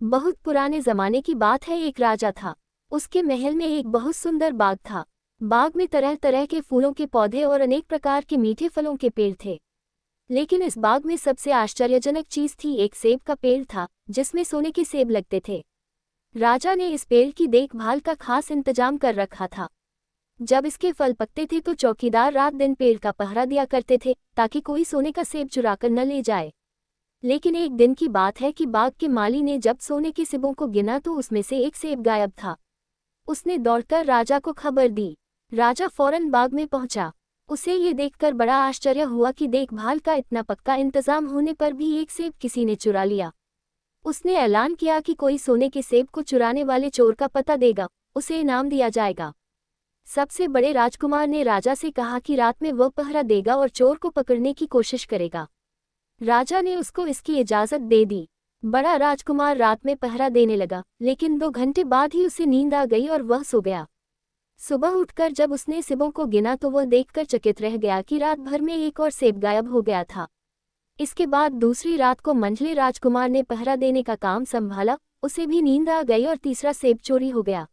बहुत पुराने जमाने की बात है। एक राजा था। उसके महल में एक बहुत सुंदर बाग था। बाग में तरह तरह के फूलों के पौधे और अनेक प्रकार के मीठे फलों के पेड़ थे। लेकिन इस बाग में सबसे आश्चर्यजनक चीज थी, एक सेब का पेड़ था जिसमें सोने के सेब लगते थे। राजा ने इस पेड़ की देखभाल का खास इंतजाम कर रखा था। जब इसके फल पकते थे तो चौकीदार रात दिन पेड़ का पहरा दिया करते थे ताकि कोई सोने का सेब चुराकर न ले जाए। लेकिन एक दिन की बात है कि बाग के माली ने जब सोने के सेबों को गिना तो उसमें से एक सेब गायब था। उसने दौड़कर राजा को खबर दी। राजा फौरन बाग में पहुंचा। उसे ये देखकर बड़ा आश्चर्य हुआ कि देखभाल का इतना पक्का इंतजाम होने पर भी एक सेब किसी ने चुरा लिया। उसने ऐलान किया कि कोई सोने के सेब को चुराने वाले चोर का पता देगा, उसे इनाम दिया जाएगा। सबसे बड़े राजकुमार ने राजा से कहा कि रात में वह पहरा देगा और चोर को पकड़ने की कोशिश करेगा। राजा ने उसको इसकी इजाजत दे दी। बड़ा राजकुमार रात में पहरा देने लगा, लेकिन 2 घंटे बाद ही उसे नींद आ गई और वह सो गया। सुबह उठकर जब उसने सेबों को गिना तो वह देखकर चकित रह गया कि रात भर में एक और सेब गायब हो गया था। इसके बाद दूसरी रात को मंझले राजकुमार ने पहरा देने का काम संभाला, उसे भी नींद आ गई और तीसरा सेब चोरी हो गया।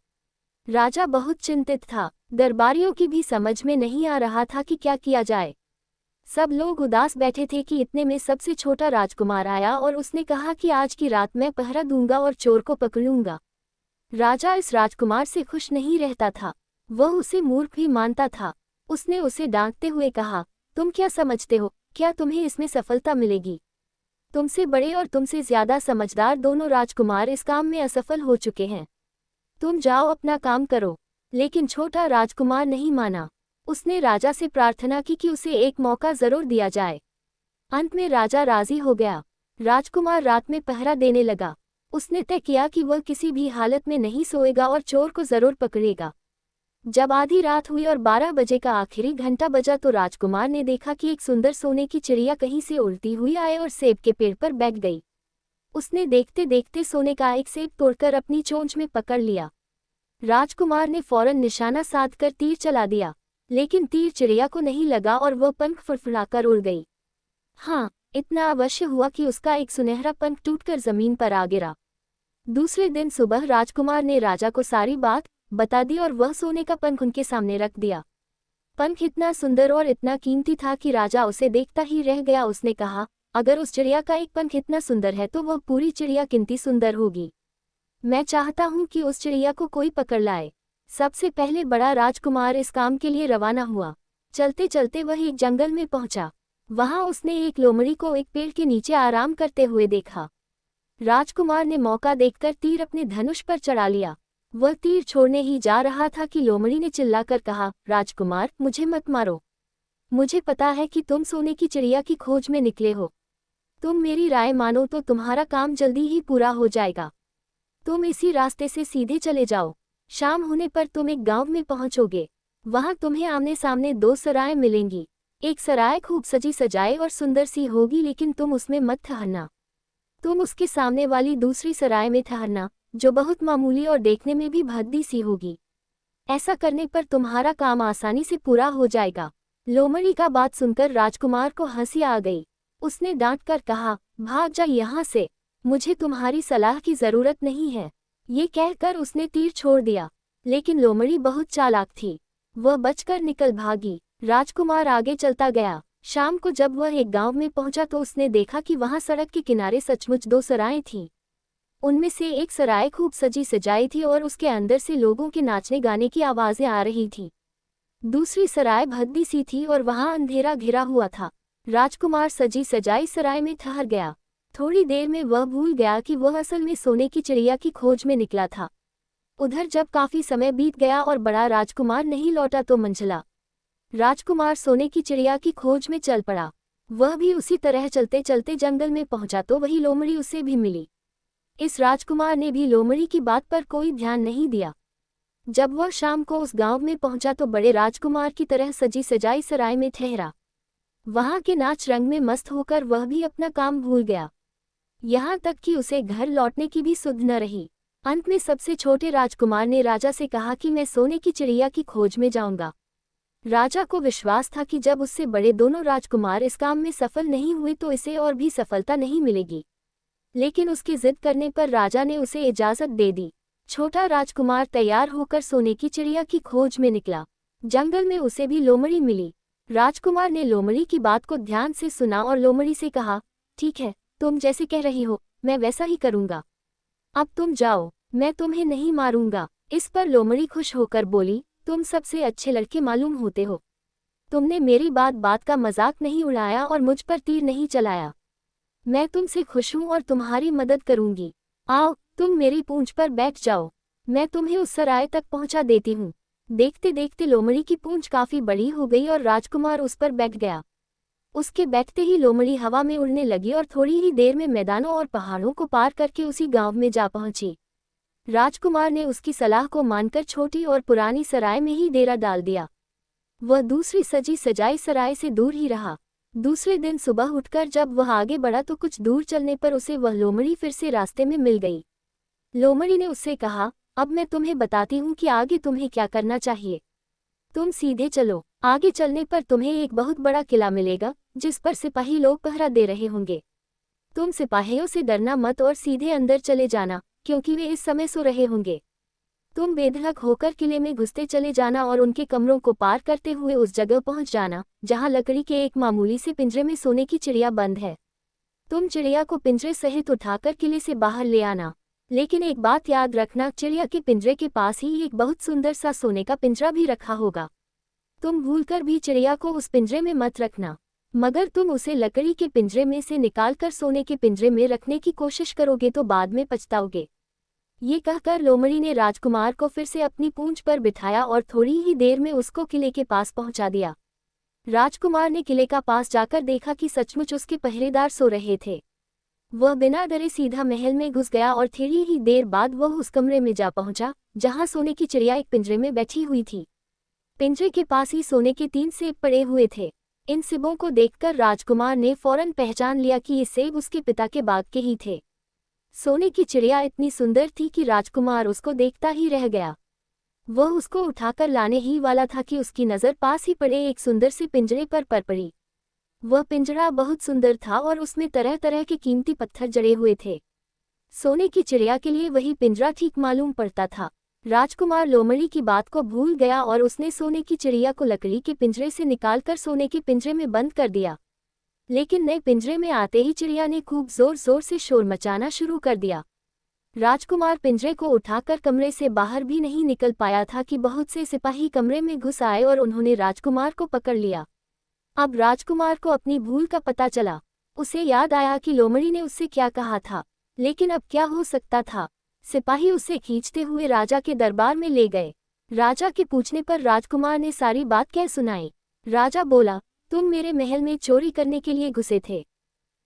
राजा बहुत चिंतित था। दरबारियों की भी समझ में नहीं आ रहा था कि क्या किया जाए। सब लोग उदास बैठे थे कि इतने में सबसे छोटा राजकुमार आया और उसने कहा कि आज की रात मैं पहरा दूंगा और चोर को पकड़ूंगा। राजा इस राजकुमार से खुश नहीं रहता था। वह उसे मूर्ख भी मानता था। उसने उसे डांटते हुए कहा, तुम क्या समझते हो, क्या तुम्हें इसमें सफलता मिलेगी? तुमसे बड़े और तुमसे ज्यादा समझदार दोनों राजकुमार इस काम में असफल हो चुके हैं। तुम जाओ अपना काम करो। लेकिन छोटा राजकुमार नहीं माना। उसने राजा से प्रार्थना की कि उसे एक मौका जरूर दिया जाए। अंत में राजा राजी हो गया। राजकुमार रात में पहरा देने लगा। उसने तय किया कि वह किसी भी हालत में नहीं सोएगा और चोर को जरूर पकड़ेगा। जब आधी रात हुई और 12 बजे का आखिरी घंटा बजा तो राजकुमार ने देखा कि एक सुंदर सोने की चिड़िया कहीं से उड़ती हुई आए और सेब के पेड़ पर बैठ गई। उसने देखते देखते सोने का एक सेब तोड़कर अपनी चोंच में पकड़ लिया। राजकुमार ने फौरन निशाना साधकर तीर चला दिया, लेकिन तीर चिड़िया को नहीं लगा और वह पंख फड़फड़ाकर उड़ गई। हाँ, इतना अवश्य हुआ कि उसका एक सुनहरा पंख टूटकर जमीन पर आ गिरा। दूसरे दिन सुबह राजकुमार ने राजा को सारी बात बता दी और वह सोने का पंख उनके सामने रख दिया। पंख इतना सुंदर और इतना कीमती था कि राजा उसे देखता ही रह गया। उसने कहा, अगर उस चिड़िया का एक पंख इतना सुंदर है तो वह पूरी चिड़िया कितनी सुंदर होगी। मैं चाहता हूं कि उस चिड़िया को कोई पकड़ लाए। सबसे पहले बड़ा राजकुमार इस काम के लिए रवाना हुआ। चलते चलते वह एक जंगल में पहुंचा। वहां उसने एक लोमड़ी को एक पेड़ के नीचे आराम करते हुए देखा। राजकुमार ने मौका देखकर तीर अपने धनुष पर चढ़ा लिया। वह तीर छोड़ने ही जा रहा था कि लोमड़ी ने चिल्लाकर कहा, राजकुमार, मुझे मत मारो। मुझे पता है कि तुम सोने की चिड़िया की खोज में निकले हो। तुम मेरी राय मानो तो तुम्हारा काम जल्दी ही पूरा हो जाएगा। तुम इसी रास्ते से सीधे चले जाओ। शाम होने पर तुम एक गांव में पहुंचोगे। वहां तुम्हें आमने सामने 2 सराय मिलेंगी। एक सराय खूब सजी सजाए और सुंदर सी होगी, लेकिन तुम उसमें मत ठहरना। तुम उसके सामने वाली दूसरी सराय में ठहरना, जो बहुत मामूली और देखने में भी भद्दी सी होगी। ऐसा करने पर तुम्हारा काम आसानी से पूरा हो जाएगा। लोमड़ी का बात सुनकर राजकुमार को हंसी आ गई। उसने डांट कर कहा, भाग जा यहाँ से, मुझे तुम्हारी सलाह की जरूरत नहीं है। ये कहकर उसने तीर छोड़ दिया। लेकिन लोमड़ी बहुत चालाक थी। वह बचकर निकल भागी। राजकुमार आगे चलता गया। शाम को जब वह एक गांव में पहुंचा तो उसने देखा कि वहां सड़क के किनारे सचमुच 2 सरायें थीं। उनमें से एक सराय खूब सजी सजाई थी और उसके अंदर से लोगों के नाचने गाने की आवाजें आ रही थीं। दूसरी सराय भद्दी सी थी और वहां अंधेरा घिरा हुआ था। राजकुमार सजी सजाई सराय में ठहर गया। थोड़ी देर में वह भूल गया कि वह असल में सोने की चिड़िया की खोज में निकला था। उधर जब काफी समय बीत गया और बड़ा राजकुमार नहीं लौटा तो मंझला राजकुमार सोने की चिड़िया की खोज में चल पड़ा। वह भी उसी तरह चलते चलते जंगल में पहुंचा तो वही लोमड़ी उसे भी मिली। इस राजकुमार ने भी लोमड़ी की बात पर कोई ध्यान नहीं दिया। जब वह शाम को उस गांव में पहुंचा तो बड़े राजकुमार की तरह सजी सजाई सराय में ठहरा। वहां के नाच रंग में मस्त होकर वह भी अपना काम भूल गया। यहाँ तक कि उसे घर लौटने की भी सुध न रही। अंत में सबसे छोटे राजकुमार ने राजा से कहा कि मैं सोने की चिड़िया की खोज में जाऊंगा। राजा को विश्वास था कि जब उससे बड़े दोनों राजकुमार इस काम में सफल नहीं हुए तो इसे और भी सफलता नहीं मिलेगी। लेकिन उसकी जिद करने पर राजा ने उसे इजाजत दे दी। छोटा राजकुमार तैयार होकर सोने की चिड़िया की खोज में निकला। जंगल में उसे भी लोमड़ी मिली। राजकुमार ने लोमड़ी की बात को ध्यान से सुना और लोमड़ी से कहा, ठीक है, तुम जैसे कह रही हो मैं वैसा ही करूँगा। अब तुम जाओ, मैं तुम्हें नहीं मारूंगा। इस पर लोमड़ी खुश होकर बोली, तुम सबसे अच्छे लड़के मालूम होते हो। तुमने मेरी बात का मजाक नहीं उड़ाया और मुझ पर तीर नहीं चलाया। मैं तुमसे खुश हूं और तुम्हारी मदद करूंगी। आओ, तुम मेरी पूंछ पर बैठ जाओ, मैं तुम्हें उस सराय तक पहुंचा देती हूँ। देखते देखते लोमड़ी की पूंछ काफी बड़ी हो गई और राजकुमार उस पर बैठ गया। उसके बैठते ही लोमड़ी हवा में उड़ने लगी और थोड़ी ही देर में मैदानों और पहाड़ों को पार करके उसी गांव में जा पहुंची। राजकुमार ने उसकी सलाह को मानकर छोटी और पुरानी सराय में ही डेरा डाल दिया। वह दूसरी सजी सजाई सराय से दूर ही रहा। दूसरे दिन सुबह उठकर जब वह आगे बढ़ा तो कुछ दूर चलने पर उसे वह लोमड़ी फिर से रास्ते में मिल गई। लोमड़ी ने उससे कहा, अब मैं तुम्हें बताती हूँ कि आगे तुम्हें क्या करना चाहिए। तुम सीधे चलो, आगे चलने पर तुम्हें एक बहुत बड़ा किला मिलेगा जिस पर सिपाही लोग पहरा दे रहे होंगे। तुम सिपाहियों से डरना मत और सीधे अंदर चले जाना, क्योंकि वे इस समय सो रहे होंगे। तुम बेधड़क होकर किले में घुसते चले जाना और उनके कमरों को पार करते हुए उस जगह पहुंच जाना जहां लकड़ी के एक मामूली से पिंजरे में सोने की चिड़िया बंद है। तुम चिड़िया को पिंजरे सहित उठाकर किले से बाहर ले आना। लेकिन एक बात याद रखना, चिड़िया के पिंजरे के पास ही एक बहुत सुंदर सा सोने का पिंजरा भी रखा होगा। तुम भूलकर भी चिड़िया को उस पिंजरे में मत रखना, मगर तुम उसे लकड़ी के पिंजरे में से निकालकर सोने के पिंजरे में रखने की कोशिश करोगे तो बाद में पछताओगे। ये कहकर लोमड़ी ने राजकुमार को फिर से अपनी पूंछ पर बिठाया और थोड़ी ही देर में उसको किले के पास पहुंचा दिया। राजकुमार ने किले का पास जाकर देखा कि सचमुच उसके पहरेदार सो रहे थे। वह बिना डरे सीधा महल में घुस गया और थोड़ी ही देर बाद वह उस कमरे में जा पहुंचा जहां सोने की चिड़िया एक पिंजरे में बैठी हुई थी। पिंजरे के पास ही सोने के 3 सेब पड़े हुए थे। इन सेबों को देखकर राजकुमार ने फौरन पहचान लिया कि ये सेब उसके पिता के बाग के ही थे। सोने की चिड़िया इतनी सुंदर थी कि राजकुमार उसको देखता ही रह गया। वह उसको उठाकर लाने ही वाला था कि उसकी नज़र पास ही पड़े एक सुंदर से पिंजरे पर पड़ी। वह पिंजरा बहुत सुंदर था और उसमें तरह तरह के कीमती पत्थर जड़े हुए थे। सोने की चिड़िया के लिए वही पिंजरा ठीक मालूम पड़ता था। राजकुमार लोमड़ी की बात को भूल गया और उसने सोने की चिड़िया को लकड़ी के पिंजरे से निकालकर सोने के पिंजरे में बंद कर दिया। लेकिन नए पिंजरे में आते ही चिड़िया ने खूब जोर जोर से शोर मचाना शुरू कर दिया। राजकुमार पिंजरे को उठाकर कमरे से बाहर भी नहीं निकल पाया था कि बहुत से सिपाही कमरे में घुस आए और उन्होंने राजकुमार को पकड़ लिया। अब राजकुमार को अपनी भूल का पता चला। उसे याद आया कि लोमड़ी ने उससे क्या कहा था, लेकिन अब क्या हो सकता था। सिपाही उसे खींचते हुए राजा के दरबार में ले गए। राजा के पूछने पर राजकुमार ने सारी बात कह सुनाई। राजा बोला, तुम मेरे महल में चोरी करने के लिए घुसे थे।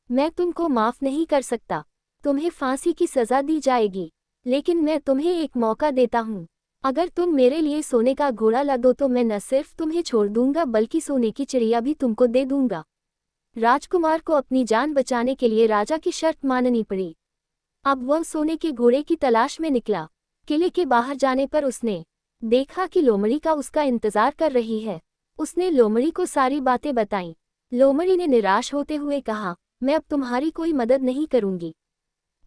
मैं तुमको माफ नहीं कर सकता, तुम्हें फांसी की सजा दी जाएगी। लेकिन मैं तुम्हें एक मौका देता हूँ, अगर तुम मेरे लिए सोने का घोड़ा ला दो तो मैं न सिर्फ तुम्हें छोड़ दूंगा बल्कि सोने की चिड़िया भी तुमको दे दूंगा। राजकुमार को अपनी जान बचाने के लिए राजा की शर्त माननी पड़ी। अब वह सोने के घोड़े की तलाश में निकला। किले के बाहर जाने पर उसने देखा कि लोमड़ी का उसका इंतजार कर रही है। उसने लोमड़ी को सारी बातें बताईं। लोमड़ी ने निराश होते हुए कहा, मैं अब तुम्हारी कोई मदद नहीं करूंगी।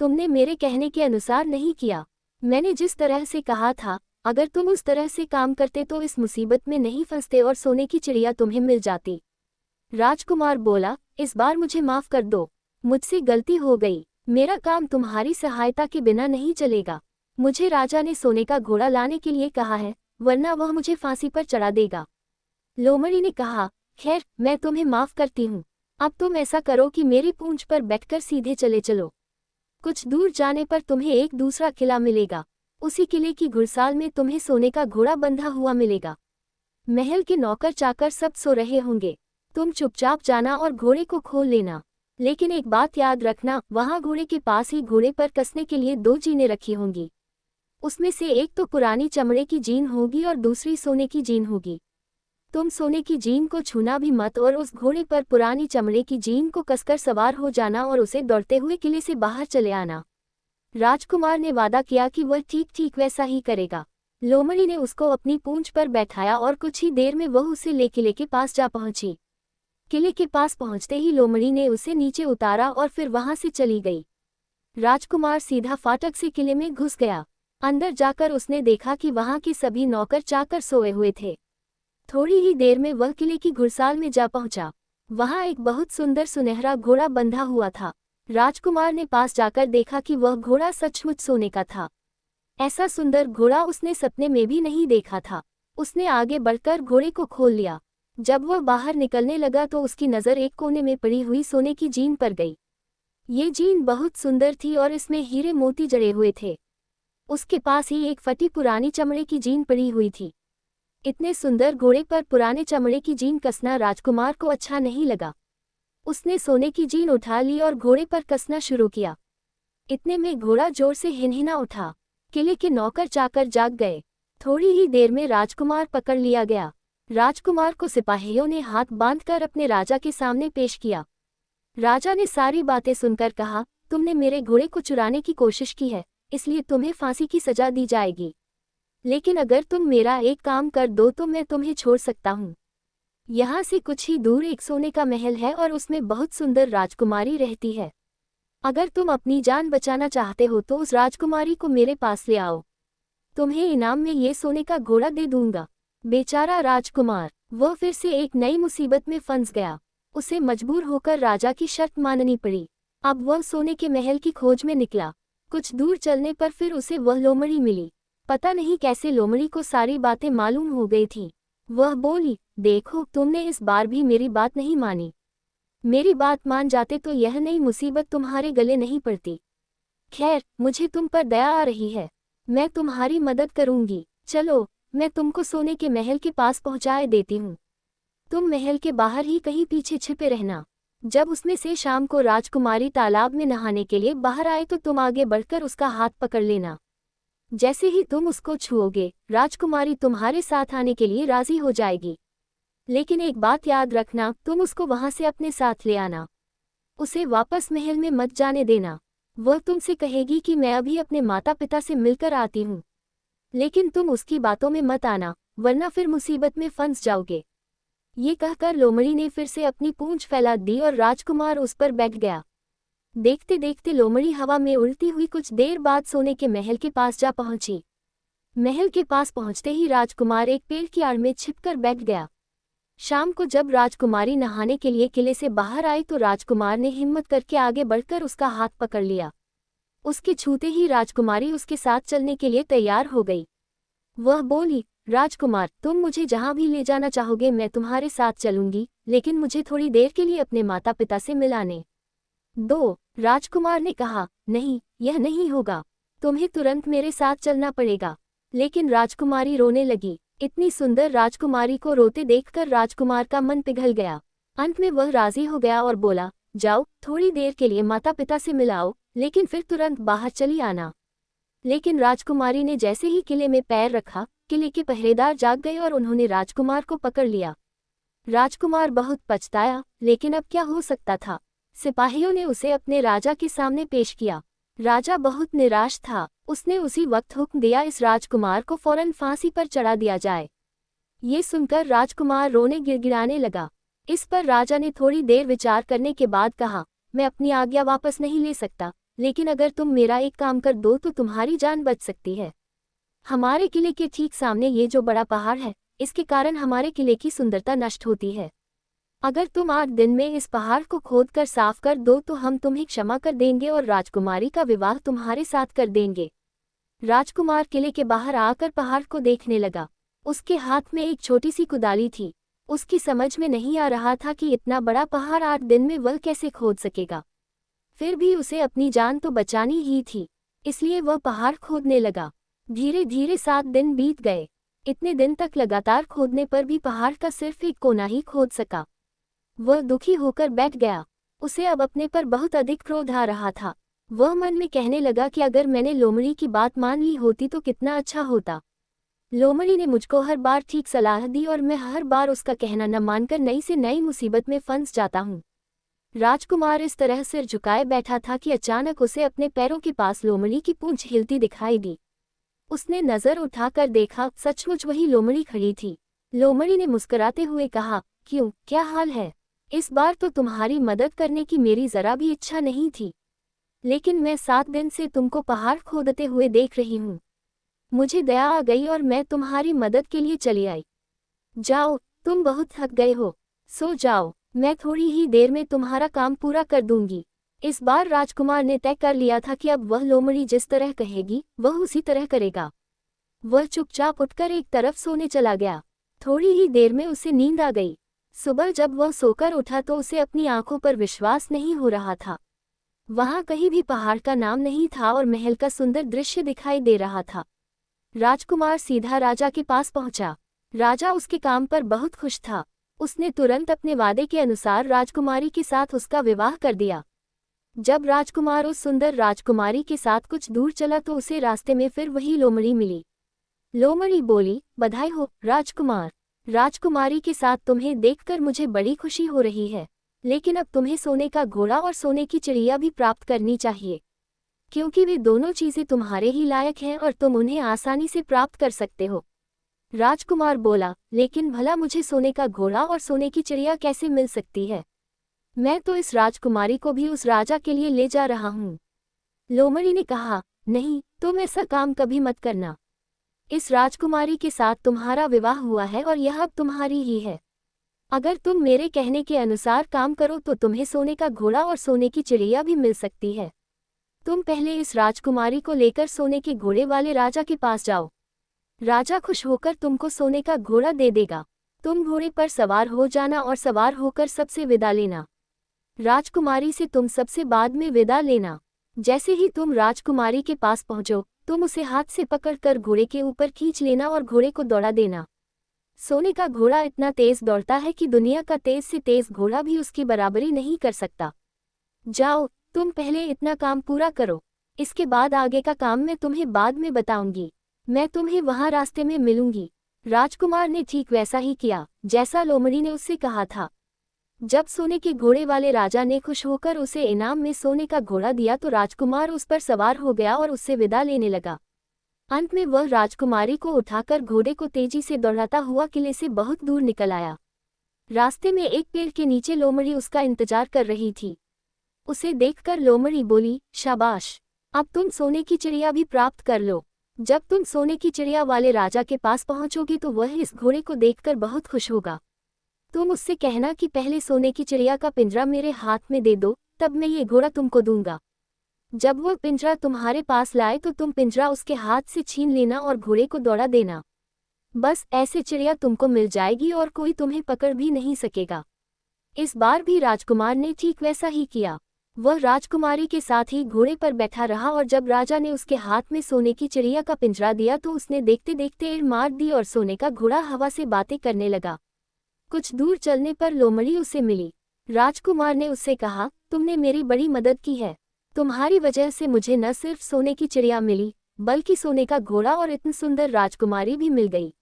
तुमने मेरे कहने के अनुसार नहीं किया। मैंने जिस तरह से कहा था, अगर तुम उस तरह से काम करते तो इस मुसीबत में नहीं फंसते और सोने की चिड़िया तुम्हें मिल जाती। राजकुमार बोला, इस बार मुझे माफ कर दो, मुझसे गलती हो गई। मेरा काम तुम्हारी सहायता के बिना नहीं चलेगा। मुझे राजा ने सोने का घोड़ा लाने के लिए कहा है, वरना वह मुझे फांसी पर चढ़ा देगा। लोमड़ी ने कहा, खैर मैं तुम्हें माफ करती हूँ। अब तुम ऐसा करो कि मेरी पूंछ पर बैठकर सीधे चले चलो। कुछ दूर जाने पर तुम्हें एक दूसरा किला मिलेगा। उसी किले की घुड़साल में तुम्हें सोने का घोड़ा बंधा हुआ मिलेगा। महल के नौकर चाकर सब सो रहे होंगे। तुम चुपचाप जाना और घोड़े को खोल लेना। लेकिन एक बात याद रखना, वहां घोड़े के पास ही घोड़े पर कसने के लिए 2 जीनें रखी होंगी। उसमें से एक तो पुरानी चमड़े की जीन होगी और दूसरी सोने की जीन होगी। तुम सोने की जीन को छूना भी मत और उस घोड़े पर पुरानी चमड़े की जीन को कसकर सवार हो जाना और उसे दौड़ते हुए किले से बाहर चले आना। राजकुमार ने वादा किया कि वह ठीक ठीक वैसा ही करेगा। लोमड़ी ने उसको अपनी पूंछ पर बैठाया और कुछ ही देर में वह उसे ले किले के पास जा पहुंची। किले के पास पहुंचते ही लोमड़ी ने उसे नीचे उतारा और फिर वहां से चली गई। राजकुमार सीधा फाटक से किले में घुस गया। अंदर जाकर उसने देखा कि वहां के सभी नौकर चाकर सोए हुए थे। थोड़ी ही देर में वह किले की घुड़साल में जा पहुंचा। वहां एक बहुत सुंदर सुनहरा घोड़ा बंधा हुआ था। राजकुमार ने पास जाकर देखा कि वह घोड़ा सचमुच सोने का था। ऐसा सुंदर घोड़ा उसने सपने में भी नहीं देखा था। उसने आगे बढ़कर घोड़े को खोल लिया। जब वह बाहर निकलने लगा तो उसकी नज़र एक कोने में पड़ी हुई सोने की जीन पर गई। ये जीन बहुत सुंदर थी और इसमें हीरे मोती जड़े हुए थे। उसके पास ही एक फटी पुरानी चमड़े की जीन पड़ी हुई थी। इतने सुंदर घोड़े पर पुराने चमड़े की जीन कसना राजकुमार को अच्छा नहीं लगा। उसने सोने की जीन उठा ली और घोड़े पर कसना शुरू किया। इतने में घोड़ा जोर से हिनहिना उठा। किले के नौकर चाकर जाग गए। थोड़ी ही देर में राजकुमार पकड़ लिया गया। राजकुमार को सिपाहियों ने हाथ बांधकर अपने राजा के सामने पेश किया। राजा ने सारी बातें सुनकर कहा, तुमने मेरे घोड़े को चुराने की कोशिश की है, इसलिए तुम्हें फांसी की सजा दी जाएगी। लेकिन अगर तुम मेरा एक काम कर दो तो मैं तुम्हें छोड़ सकता हूँ। यहाँ से कुछ ही दूर एक सोने का महल है और उसमें बहुत सुंदर राजकुमारी रहती है। अगर तुम अपनी जान बचाना चाहते हो तो उस राजकुमारी को मेरे पास ले आओ। तुम्हें इनाम में ये सोने का घोड़ा दे दूंगा। बेचारा राजकुमार, वह फिर से एक नई मुसीबत में फंस गया। उसे मजबूर होकर राजा की शर्त माननी पड़ी। अब वह सोने के महल की खोज में निकला। कुछ दूर चलने पर फिर उसे वह लोमड़ी मिली। पता नहीं कैसे लोमड़ी को सारी बातें मालूम हो गई थी। वह बोली, देखो तुमने इस बार भी मेरी बात नहीं मानी। मेरी बात मान जाते तो यह नई मुसीबत तुम्हारे गले नहीं पड़ती। खैर, मुझे तुम पर दया आ रही है। मैं तुम्हारी मदद करूंगी। चलो, मैं तुमको सोने के महल के पास पहुंचाए देती हूँ। तुम महल के बाहर ही कहीं पीछे छिपे रहना। जब उसमें से शाम को राजकुमारी तालाब में नहाने के लिए बाहर आए तो तुम आगे बढ़कर उसका हाथ पकड़ लेना। जैसे ही तुम उसको छुओगे, राजकुमारी तुम्हारे साथ आने के लिए राजी हो जाएगी। लेकिन एक बात याद रखना, तुम उसको वहां से अपने साथ ले आना। उसे वापस महल में मत जाने देना। वह तुमसे कहेगी कि मैं अभी अपने माता पिता से मिलकर आती हूँ। लेकिन तुम उसकी बातों में मत आना, वरना फिर मुसीबत में फंस जाओगे। ये कहकर लोमड़ी ने फिर से अपनी पूंछ फैला दी और राजकुमार उस पर बैठ गया। देखते देखते लोमड़ी हवा में उड़ती हुई कुछ देर बाद सोने के महल के पास जा पहुंची। महल के पास पहुंचते ही राजकुमार एक पेड़ की आड़ में छिपकर बैठ गया। शाम को जब राजकुमारी नहाने के लिए किले से बाहर आई तो राजकुमार ने हिम्मत करके आगे बढ़कर उसका हाथ पकड़ लिया। उसके छूते ही राजकुमारी उसके साथ चलने के लिए तैयार हो गई। वह बोली, राजकुमार, तुम मुझे जहां भी ले जाना चाहोगे मैं तुम्हारे साथ चलूंगी, लेकिन मुझे थोड़ी देर के लिए अपने माता पिता से मिलाने दो। राजकुमार ने कहा, नहीं, यह नहीं होगा। तुम्हें तुरंत मेरे साथ चलना पड़ेगा। लेकिन राजकुमारी रोने लगी। इतनी सुंदर राजकुमारी को रोते देखकर राजकुमार का मन पिघल गया। अंत में वह राजी हो गया और बोला, जाओ, थोड़ी देर के लिए माता पिता से मिलाओ, लेकिन फिर तुरंत बाहर चली आना। लेकिन राजकुमारी ने जैसे ही किले में पैर रखा, किले के पहरेदार जाग गए और उन्होंने राजकुमार को पकड़ लिया। राजकुमार बहुत पछताया, लेकिन अब क्या हो सकता था। सिपाहियों ने उसे अपने राजा के सामने पेश किया। राजा बहुत निराश था। उसने उसी वक्त हुक्म दिया, इस राजकुमार को फौरन फांसी पर चढ़ा दिया जाए। ये सुनकर राजकुमार रोने गिड़गिड़ाने लगा। इस पर राजा ने थोड़ी देर विचार करने के बाद कहा, मैं अपनी आज्ञा वापस नहीं ले सकता, लेकिन अगर तुम मेरा एक काम कर दो तो तुम्हारी जान बच सकती है। हमारे किले के ठीक सामने ये जो बड़ा पहाड़ है, इसके कारण हमारे किले की सुंदरता नष्ट होती है। अगर तुम 8 दिन में इस पहाड़ को खोदकर साफ कर दो तो हम तुम्हें क्षमा कर देंगे और राजकुमारी का विवाह तुम्हारे साथ कर देंगे। राजकुमार किले के बाहर आकर पहाड़ को देखने लगा। उसके हाथ में एक छोटी सी कुदाली थी। उसकी समझ में नहीं आ रहा था कि इतना बड़ा पहाड़ 8 दिन में वह कैसे खोद सकेगा। फिर भी उसे अपनी जान तो बचानी ही थी, इसलिए वह पहाड़ खोदने लगा। धीरे धीरे 7 दिन बीत गए। इतने दिन तक लगातार खोदने पर भी पहाड़ का सिर्फ एक कोना ही खोद सका। वह दुखी होकर बैठ गया। उसे अब अपने पर बहुत अधिक क्रोध आ रहा था। वह मन में कहने लगा कि अगर मैंने लोमड़ी की बात मान ली होती तो कितना अच्छा होता। लोमड़ी ने मुझको हर बार ठीक सलाह दी और मैं हर बार उसका कहना न मानकर नई से नई मुसीबत में फंस जाता हूँ। राजकुमार इस तरह सिर झुकाए बैठा था कि अचानक उसे अपने पैरों के पास लोमड़ी की पूंछ हिलती दिखाई दी। उसने नजर उठाकर देखा, सचमुच वही लोमड़ी खड़ी थी। लोमड़ी ने मुस्कुराते हुए कहा, क्यों, क्या हाल है? इस बार तो तुम्हारी मदद करने की मेरी जरा भी इच्छा नहीं थी, लेकिन मैं 7 दिन से तुमको पहाड़ खोदते हुए देख रही हूँ। मुझे दया आ गई और मैं तुम्हारी मदद के लिए चली आई। जाओ, तुम बहुत थक गए हो, सो जाओ, मैं थोड़ी ही देर में तुम्हारा काम पूरा कर दूंगी। इस बार राजकुमार ने तय कर लिया था कि अब वह लोमड़ी जिस तरह कहेगी वह उसी तरह करेगा। वह चुपचाप उठकर एक तरफ सोने चला गया। थोड़ी ही देर में उसे नींद आ गई। सुबह जब वह सोकर उठा तो उसे अपनी आंखों पर विश्वास नहीं हो रहा था। वहां कहीं भी पहाड़ का नाम नहीं था और महल का सुंदर दृश्य दिखाई दे रहा था। राजकुमार सीधा राजा के पास पहुंचा। राजा उसके काम पर बहुत खुश था। उसने तुरंत अपने वादे के अनुसार राजकुमारी के साथ उसका विवाह कर दिया। जब राजकुमार उस सुंदर राजकुमारी के साथ कुछ दूर चला तो उसे रास्ते में फिर वही लोमड़ी मिली। लोमड़ी बोली, बधाई हो राजकुमार। राजकुमारी के साथ तुम्हें देखकर मुझे बड़ी खुशी हो रही है, लेकिन अब तुम्हें सोने का घोड़ा और सोने की चिड़िया भी प्राप्त करनी चाहिए, क्योंकि वे दोनों चीजें तुम्हारे ही लायक हैं और तुम उन्हें आसानी से प्राप्त कर सकते हो। राजकुमार बोला, लेकिन भला मुझे सोने का घोड़ा और सोने की चिड़िया कैसे मिल सकती है? मैं तो इस राजकुमारी को भी उस राजा के लिए ले जा रहा हूँ। लोमड़ी ने कहा, नहीं, तुम ऐसा काम कभी मत करना। इस राजकुमारी के साथ तुम्हारा विवाह हुआ है और यह अब तुम्हारी ही है। अगर तुम मेरे कहने के अनुसार काम करो तो तुम्हें सोने का घोड़ा और सोने की चिड़िया भी मिल सकती है। तुम पहले इस राजकुमारी को लेकर सोने के घोड़े वाले राजा के पास जाओ। राजा खुश होकर तुमको सोने का घोड़ा दे देगा। तुम घोड़े पर सवार हो जाना और सवार होकर सबसे विदा लेना। राजकुमारी से तुम सबसे बाद में विदा लेना। जैसे ही तुम राजकुमारी के पास पहुंचो, तुम उसे हाथ से पकड़कर घोड़े के ऊपर खींच लेना और घोड़े को दौड़ा देना। सोने का घोड़ा इतना तेज दौड़ता है कि दुनिया का तेज से तेज घोड़ा भी उसकी बराबरी नहीं कर सकता। जाओ, तुम पहले इतना काम पूरा करो, इसके बाद आगे का काम मैं तुम्हें बाद में बताऊंगी। मैं तुम्हें वहां रास्ते में मिलूंगी। राजकुमार ने ठीक वैसा ही किया जैसा लोमड़ी ने उससे कहा था। जब सोने के घोड़े वाले राजा ने खुश होकर उसे इनाम में सोने का घोड़ा दिया तो राजकुमार उस पर सवार हो गया और उससे विदा लेने लगा। अंत में वह राजकुमारी को उठाकर घोड़े को तेजी से दौड़ाता हुआ किले से बहुत दूर निकल आया। रास्ते में एक पेड़ के नीचे लोमड़ी उसका इंतजार कर रही थी। उसे देखकर लोमड़ी बोली, शाबाश, अब तुम सोने की चिड़िया भी प्राप्त कर लो। जब तुम सोने की चिड़िया वाले राजा के पास पहुंचोगी तो वह इस घोड़े को देखकर बहुत खुश होगा। तुम उससे कहना कि पहले सोने की चिड़िया का पिंजरा मेरे हाथ में दे दो, तब मैं ये घोड़ा तुमको दूंगा। जब वह पिंजरा तुम्हारे पास लाए तो तुम पिंजरा उसके हाथ से छीन लेना और घोड़े को दौड़ा देना। बस ऐसे चिड़िया तुमको मिल जाएगी और कोई तुम्हें पकड़ भी नहीं सकेगा। इस बार भी राजकुमार ने ठीक वैसा ही किया। वह राजकुमारी के साथ ही घोड़े पर बैठा रहा और जब राजा ने उसके हाथ में सोने की चिड़िया का पिंजरा दिया तो उसने देखते देखते एड़ मार दी और सोने का घोड़ा हवा से बातें करने लगा। कुछ दूर चलने पर लोमड़ी उसे मिली। राजकुमार ने उससे कहा, तुमने मेरी बड़ी मदद की है। तुम्हारी वजह से मुझे न सिर्फ सोने की चिड़िया मिली, बल्कि सोने का घोड़ा और इतनी सुंदर राजकुमारी भी मिल गई।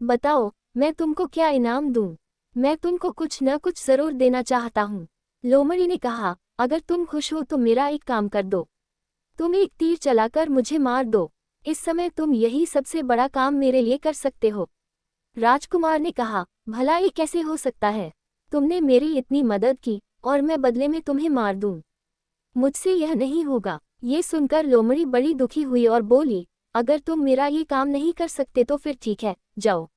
बताओ, मैं तुमको क्या इनाम दूं? मैं तुमको कुछ न कुछ जरूर देना चाहता हूँ। लोमड़ी ने कहा, अगर तुम खुश हो तो मेरा एक काम कर दो। तुम एक तीर चलाकर मुझे मार दो। इस समय तुम यही सबसे बड़ा काम मेरे लिए कर सकते हो। राजकुमार ने कहा, भला ये कैसे हो सकता है? तुमने मेरी इतनी मदद की और मैं बदले में तुम्हें मार दूं? मुझसे यह नहीं होगा। ये सुनकर लोमड़ी बड़ी दुखी हुई और बोली, अगर तुम मेरा ये काम नहीं कर सकते तो फिर ठीक है, जाओ।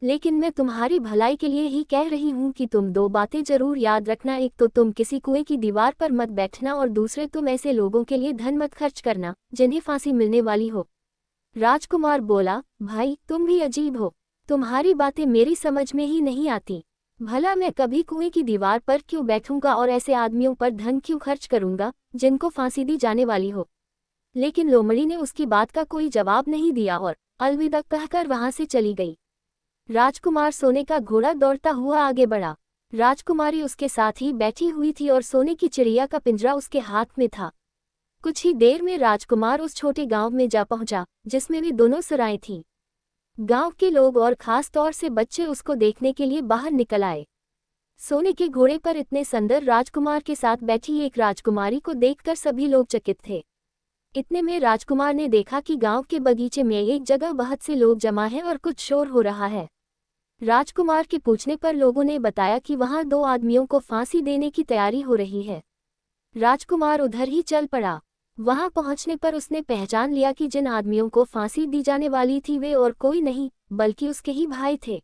लेकिन मैं तुम्हारी भलाई के लिए ही कह रही हूँ कि तुम दो बातें जरूर याद रखना। एक तो तुम किसी कुएं की दीवार पर मत बैठना और दूसरे तुम ऐसे लोगों के लिए धन मत खर्च करना जिन्हें फांसी मिलने वाली हो। राजकुमार बोला, भाई तुम भी अजीब हो, तुम्हारी बातें मेरी समझ में ही नहीं आती। भला मैं कभी कुएं की दीवार पर क्यों बैठूंगा और ऐसे आदमियों पर धन क्यों खर्च करूंगा जिनको फांसी दी जाने वाली हो। लेकिन लोमड़ी ने उसकी बात का कोई जवाब नहीं दिया और अलविदा कहकर वहां से चली गई। राजकुमार सोने का घोड़ा दौड़ता हुआ आगे बढ़ा। राजकुमारी उसके साथ ही बैठी हुई थी और सोने की चिड़िया का पिंजरा उसके हाथ में था। कुछ ही देर में राजकुमार उस छोटे गांव में जा पहुंचा जिसमें वे दोनों सराएं थीं। गांव के लोग और खास तौर से बच्चे उसको देखने के लिए बाहर निकल आए। सोने के घोड़े पर इतने सुंदर राजकुमार के साथ बैठी एक राजकुमारी को देखकर सभी लोग चकित थे। इतने में राजकुमार ने देखा कि गांव के बगीचे में एक जगह बहुत से लोग जमा हैं और कुछ शोर हो रहा है। राजकुमार के पूछने पर लोगों ने बताया कि वहां दो आदमियों को फांसी देने की तैयारी हो रही है। राजकुमार उधर ही चल पड़ा। वहां पहुंचने पर उसने पहचान लिया कि जिन आदमियों को फांसी दी जाने वाली थी वे और कोई नहीं बल्कि उसके ही भाई थे।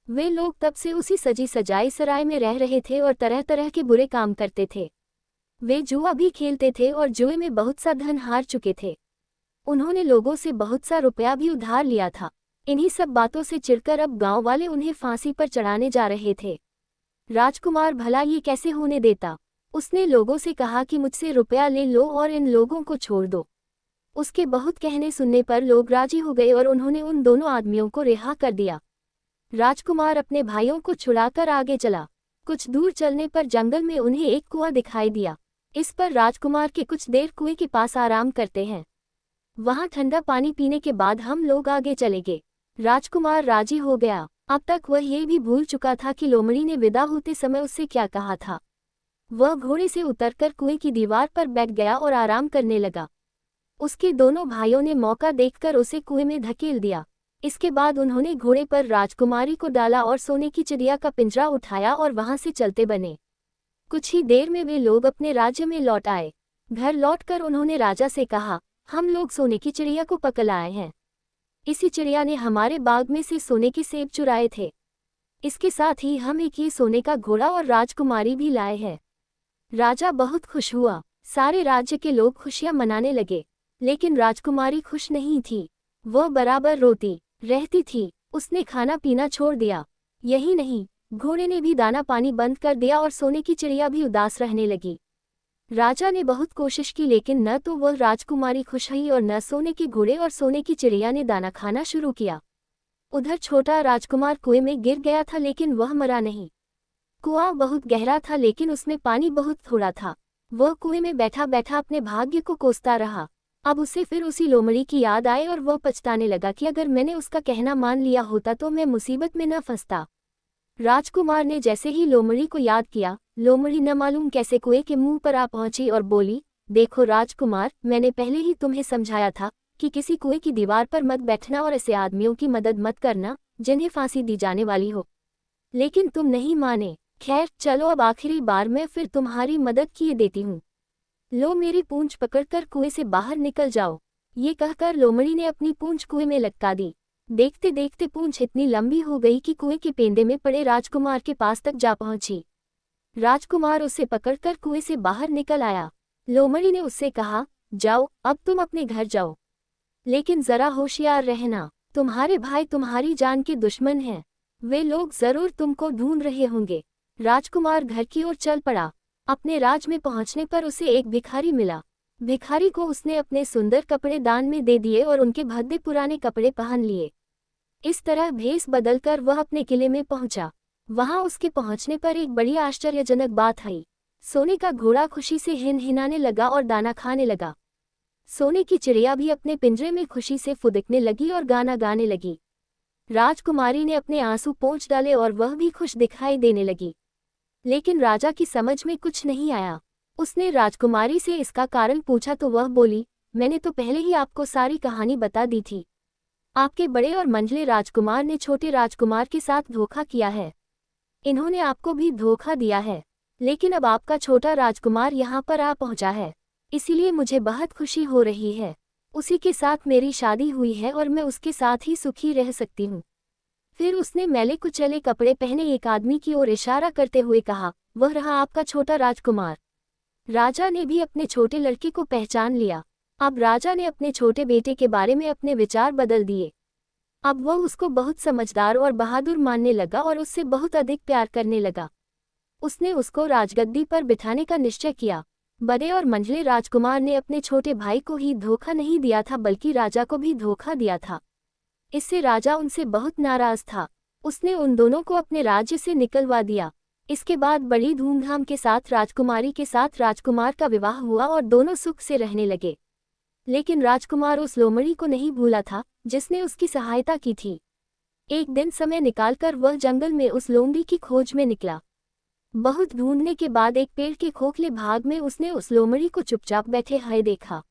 वे लोग तब से उसी सजी सजाई सराय में रह रहे थे और तरह तरह के बुरे काम करते थे। वे जुआ भी खेलते थे और जुए में बहुत सा धन हार चुके थे। उन्होंने लोगों से बहुत सा रुपया भी उधार लिया था। इन्हीं सब बातों से चिढ़कर अब गांव वाले उन्हें फांसी पर चढ़ाने जा रहे थे। राजकुमार भला ये कैसे होने देता। उसने लोगों से कहा कि मुझसे रुपया ले लो और इन लोगों को छोड़ दो। उसके बहुत कहने सुनने पर लोग राजी हो गए और उन्होंने उन दोनों आदमियों को रिहा कर दिया। राजकुमार अपने भाइयों को छुड़ाकर आगे चला। कुछ दूर चलने पर जंगल में उन्हें एक कुआं दिखाई दिया। इस पर राजकुमार के कुछ देर कुएं के पास आराम करते हैं। वहां ठंडा पानी पीने के बाद हम लोग आगे चलेंगे। राजकुमार राजी हो गया। अब तक वह ये भी भूल चुका था कि लोमड़ी ने विदा होते समय उससे क्या कहा था। वह घोड़े से उतरकर कुएं की दीवार पर बैठ गया और आराम करने लगा। उसके दोनों भाइयों ने मौका देखकर उसे कुएं में धकेल दिया। इसके बाद उन्होंने घोड़े पर राजकुमारी को डाला और सोने की चिड़िया का पिंजरा उठाया और वहां से चलते बने। कुछ ही देर में वे लोग अपने राज्य में लौट आए। घर लौटकर उन्होंने राजा से कहा, हम लोग सोने की चिड़िया को पकड़ आए हैं। इसी चिड़िया ने हमारे बाग में से सोने के सेब चुराए थे। इसके साथ ही हम एक ये सोने का घोड़ा और राजकुमारी भी लाए हैं। राजा बहुत खुश हुआ। सारे राज्य के लोग खुशियां मनाने लगे। लेकिन राजकुमारी खुश नहीं थी। वह बराबर रोती रहती थी। उसने खाना पीना छोड़ दिया। यही नहीं, घोड़े ने भी दाना पानी बंद कर दिया और सोने की चिड़िया भी उदास रहने लगी। राजा ने बहुत कोशिश की लेकिन न तो वह राजकुमारी खुश हुई और न सोने के घोड़े और सोने की चिड़िया ने दाना खाना शुरू किया। उधर छोटा राजकुमार कुएं में गिर गया था लेकिन वह मरा नहीं। कुआं बहुत गहरा था लेकिन उसमें पानी बहुत थोड़ा था। वह कुएं में बैठा बैठा अपने भाग्य को कोसता रहा। अब उसे फिर उसी लोमड़ी की याद आई और वह पछताने लगा कि अगर मैंने उसका कहना मान लिया होता तो मैं मुसीबत में न फंसता। राजकुमार ने जैसे ही लोमड़ी को याद किया, लोमड़ी न मालूम कैसे कुएं के मुंह पर आ पहुंची और बोली, देखो राजकुमार, मैंने पहले ही तुम्हें समझाया था कि किसी कुएं की दीवार पर मत बैठना और ऐसे आदमियों की मदद मत करना जिन्हें फांसी दी जाने वाली हो। लेकिन तुम नहीं माने। खैर चलो, अब आखिरी बार मैं फिर तुम्हारी मदद किए देती हूँ। लो मेरी पूंछ पकड़कर कुएं से बाहर निकल जाओ। ये कहकर लोमड़ी ने अपनी पूंछ कुएं में लटका दी। देखते देखते पूंछ इतनी लंबी हो गई कि कुएं के पेंदे में पड़े राजकुमार के पास तक जा पहुंची। राजकुमार उसे पकड़कर कुएं से बाहर निकल आया। लोमड़ी ने उससे कहा, जाओ अब तुम अपने घर जाओ, लेकिन जरा होशियार रहना, तुम्हारे भाई तुम्हारी जान के दुश्मन हैं। वे लोग जरूर तुमको ढूंढ रहे होंगे। राजकुमार घर की ओर चल पड़ा। अपने राज में पहुंचने पर उसे एक भिखारी मिला। भिखारी को उसने अपने सुंदर कपड़े दान में दे दिए और उनके भद्दे पुराने कपड़े पहन लिए। इस तरह भेष बदलकर वह अपने किले में पहुंचा। वहां उसके पहुंचने पर एक बड़ी आश्चर्यजनक बात आई। सोने का घोड़ा खुशी से हिनहिनाने लगा और दाना खाने लगा। सोने की चिड़िया भी अपने पिंजरे में खुशी से फुदकने लगी और गाना गाने लगी। राजकुमारी ने अपने आंसू पोंछ डाले और वह भी खुश दिखाई देने लगी। लेकिन राजा की समझ में कुछ नहीं आया। उसने राजकुमारी से इसका कारण पूछा तो वह बोली, मैंने तो पहले ही आपको सारी कहानी बता दी थी। आपके बड़े और मंझले राजकुमार ने छोटे राजकुमार के साथ धोखा किया है। इन्होंने आपको भी धोखा दिया है। लेकिन अब आपका छोटा राजकुमार यहाँ पर आ पहुँचा है, इसीलिए मुझे बहुत खुशी हो रही है। उसी के साथ मेरी शादी हुई है और मैं उसके साथ ही सुखी रह सकती हूँ। फिर उसने मैले कुचले कपड़े पहने एक आदमी की ओर इशारा करते हुए कहा, वह रहा आपका छोटा राजकुमार। राजा ने भी अपने छोटे लड़के को पहचान लिया। अब राजा ने अपने छोटे बेटे के बारे में अपने विचार बदल दिए। अब वह उसको बहुत समझदार और बहादुर मानने लगा और उससे बहुत अधिक प्यार करने लगा। उसने उसको राजगद्दी पर बिठाने का निश्चय किया। बड़े और मंझले राजकुमार ने अपने छोटे भाई को ही धोखा नहीं दिया था बल्कि राजा को भी धोखा दिया था। इससे राजा उनसे बहुत नाराज था। उसने उन दोनों को अपने राज्य से निकलवा दिया। इसके बाद बड़ी धूमधाम के साथ राजकुमारी के साथ राजकुमार का विवाह हुआ और दोनों सुख से रहने लगे। लेकिन राजकुमार उस लोमड़ी को नहीं भूला था जिसने उसकी सहायता की थी। एक दिन समय निकालकर वह जंगल में उस लोमड़ी की खोज में निकला। बहुत ढूंढने के बाद एक पेड़ के खोखले भाग में उसने उस लोमड़ी को चुपचाप बैठे हुए देखा।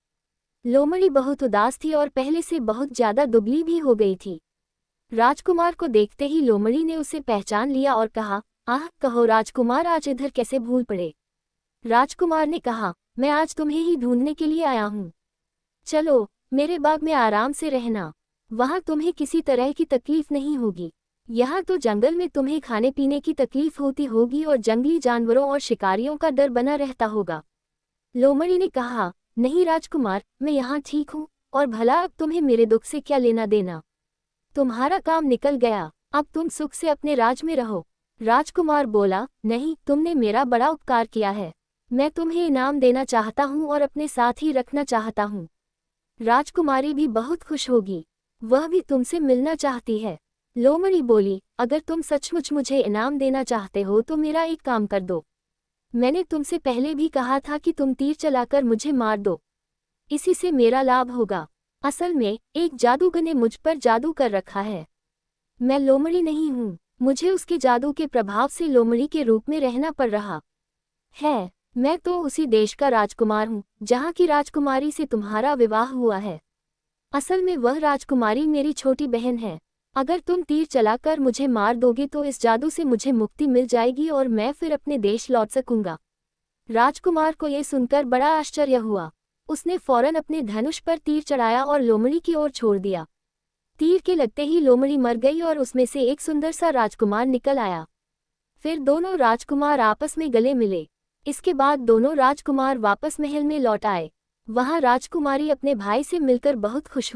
लोमड़ी बहुत उदास थी और पहले से बहुत ज्यादा दुबली भी हो गई थी। राजकुमार को देखते ही लोमड़ी ने उसे पहचान लिया और कहा, आह, कहो राजकुमार, आज इधर कैसे भूल पड़े। राजकुमार ने कहा, मैं आज तुम्हें ही ढूंढने के लिए आया हूँ। चलो मेरे बाग में आराम से रहना, वहाँ तुम्हें किसी तरह की तकलीफ नहीं होगी। यहाँ तो जंगल में तुम्हें खाने पीने की तकलीफ होती होगी और जंगली जानवरों और शिकारियों का डर बना रहता होगा। लोमड़ी ने कहा, नहीं राजकुमार, मैं यहाँ ठीक हूँ, और भला अब तुम्हें मेरे दुख से क्या लेना देना। तुम्हारा काम निकल गया, अब तुम सुख से अपने राज में रहो। राजकुमार बोला, नहीं, तुमने मेरा बड़ा उपकार किया है, मैं तुम्हें इनाम देना चाहता हूँ और अपने साथ ही रखना चाहता हूँ। राजकुमारी भी बहुत खुश होगी, वह भी तुमसे मिलना चाहती है। लोमड़ी बोली, अगर तुम सचमुच मुझे इनाम देना चाहते हो तो मेरा एक काम कर दो। मैंने तुमसे पहले भी कहा था कि तुम तीर चलाकर मुझे मार दो, इसी से मेरा लाभ होगा। असल में एक जादूगर ने मुझ पर जादू कर रखा है। मैं लोमड़ी नहीं हूँ, मुझे उसके जादू के प्रभाव से लोमड़ी के रूप में रहना पड़ रहा है। मैं तो उसी देश का राजकुमार हूँ जहाँ की राजकुमारी से तुम्हारा विवाह हुआ है। असल में वह राजकुमारी मेरी छोटी बहन है। अगर तुम तीर चलाकर मुझे मार दोगे तो इस जादू से मुझे मुक्ति मिल जाएगी और मैं फिर अपने देश लौट सकूंगा। राजकुमार को यह सुनकर बड़ा आश्चर्य हुआ। उसने फौरन अपने धनुष पर तीर चढ़ाया और लोमड़ी की ओर छोड़ दिया। तीर के लगते ही लोमड़ी मर गई और उसमें से एक सुंदर सा राजकुमार निकल आया। फिर दोनों राजकुमार आपस में गले मिले। इसके बाद दोनों राजकुमार वापस महल में लौट आए। वहां राजकुमारी अपने भाई से मिलकर बहुत खुश हुई।